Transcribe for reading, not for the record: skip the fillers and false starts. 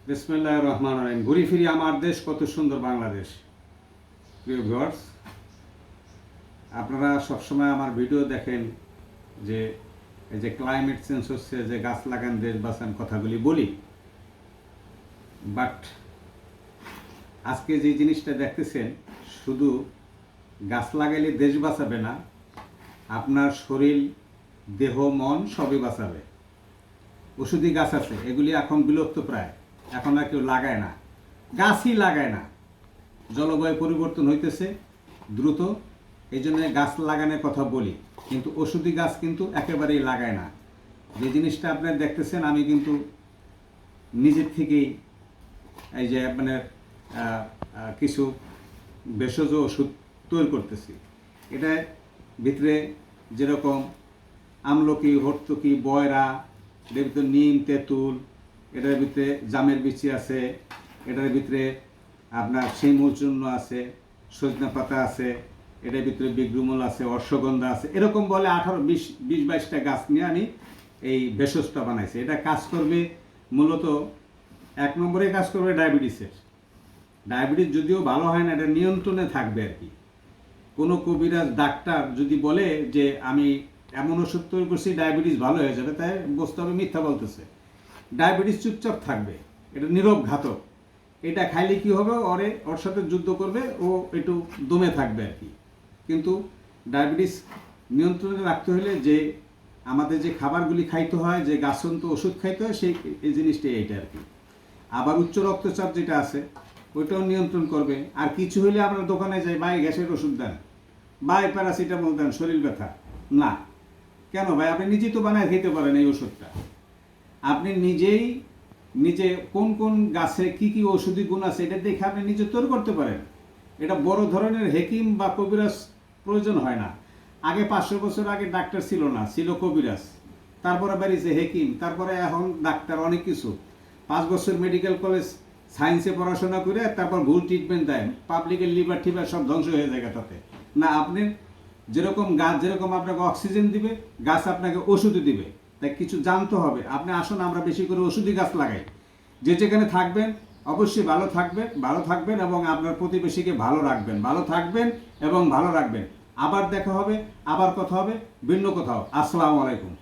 বিসমিল্লাহির রহমানির রহিম। ঘুরি ফিরি আমার দেশ, কত সুন্দর বাংলাদেশ। প্রিয় ভিউয়ার্স, আপনারা সবসময় আমার ভিডিও দেখেন যে এই যে ক্লাইমেট চেঞ্জ হচ্ছে, যে গাছ লাগান দেশ বাঁচান কথাগুলি বলি, বাট আজকে যে জিনিসটা দেখতেছেন, শুধু গাছ লাগাইলে দেশ বাঁচাবে না, আপনার শরীর, দেহ, মন সবই বাঁচাবে। ওষুধি গাছ আছে, এগুলি এখন বিলুপ্ত প্রায়, এখন আর কেউ লাগায় না, গাছই লাগায় না। জলবায়ু পরিবর্তন হইতেছে দ্রুত, এই জন্য গাছ লাগানোর কথা বলি, কিন্তু ওষুধি গাছ কিন্তু একেবারেই লাগায় না। যে জিনিসটা আপনারা দেখতেছেন, আমি কিন্তু নিজের থেকেই এই যে মানে কিছু ভেষজ ওষুধ তৈরি করতেছি। এটার ভিতরে যেরকম আমলকি, হর্তকি, বয়রা, এটার ভিতরে নিম, তেঁতুল, এটার ভিতরে জামের বিচি আছে, এটার ভিতরে আপনার শিমুল চূর্ণ আছে, সজনা পাতা আছে, এটার ভিতরে বিগ্রুমল আছে, অশ্বগন্ধা আছে, এরকম বলে 18-20-22টা গাছ নিয়ে আমি এই ভেষজটা বানাইছি। এটা কাজ করবে মূলত, 1 নম্বরে কাজ করবে ডায়াবেটিসের। ডায়াবেটিস যদিও ভালো হয় না, এটা নিয়ন্ত্রণে থাকবে আর কি। কোনো কবিরাজ ডাক্তার যদি বলে যে আমি এমন ওষুধ তৈরি করছি ডায়াবেটিস ভালো হয়ে যাবে, তাই বুঝতে হবে মিথ্যা বলতেছে। ডায়াবেটিস চুপচাপ থাকবে, এটা নীরব ঘাতক। এটা খাইলে কি হবে, ওর সাথে যুদ্ধ করবে, ও একটু দমে থাকবে আর কি। কিন্তু ডায়াবেটিস নিয়ন্ত্রণে রাখতে হলে যে আমাদের যে খাবারগুলি খাইতে হয়, যে গাছন্ত ওষুধ খাইতে হয়, সেই এই জিনিসটাই এইটা আর কি। আবার উচ্চ রক্তচাপ যেটা আছে ওইটাও নিয়ন্ত্রণ করবে। আর কিছু হলে আপনার দোকানে যাই, ভাই গ্যাসের ওষুধ দেন, ভাই প্যারাসিটামল দেন, শরীর ব্যথা। না, কেন ভাই? আপনি নিজেই তো বানায় খেতে পারেন এই ওষুধটা। আপনি নিজে কোন কোন গাছে কি কি ঔষধি গুণ আছে এটা দেখে আপনি নিজে তৈরি করতে পারেন। এটা বড় ধরনের হেকিম বা কবিরাজ প্রয়োজন হয় না। আগে 500 বছর আগে ডাক্তার ছিল না, ছিল কবিরাজ। তারপরে বেরিয়েছে হেকিম, তারপরে এখন ডাক্তার, অনেক কিছু। 5 বছর মেডিকেল কলেজ সায়েন্সে পড়াশোনা করে তারপর ভুল ট্রিটমেন্ট দেয়, পাবলিকের লিভার টিভার সব ধ্বংস হয়ে যায় তাতে। না, আপনি যেরকম গাছ যেরকম আপনাকে অক্সিজেন দিবে, গাছ আপনাকে ওষুধই দিবে। তাই কিছু জানতে হবে। আপনি আসুন, আমরা বেশি করে ওষুধি গাছ লাগাই। যে যেখানে থাকবেন অবশ্যই ভালো থাকবেন এবং আপনার প্রতিবেশীকে ভালো রাখবেন, ভালো থাকবেন এবং ভালো রাখবেন। আবার দেখা হবে, আবার কথা হবে ভিন্ন কোথাও। আসসালামু আলাইকুম।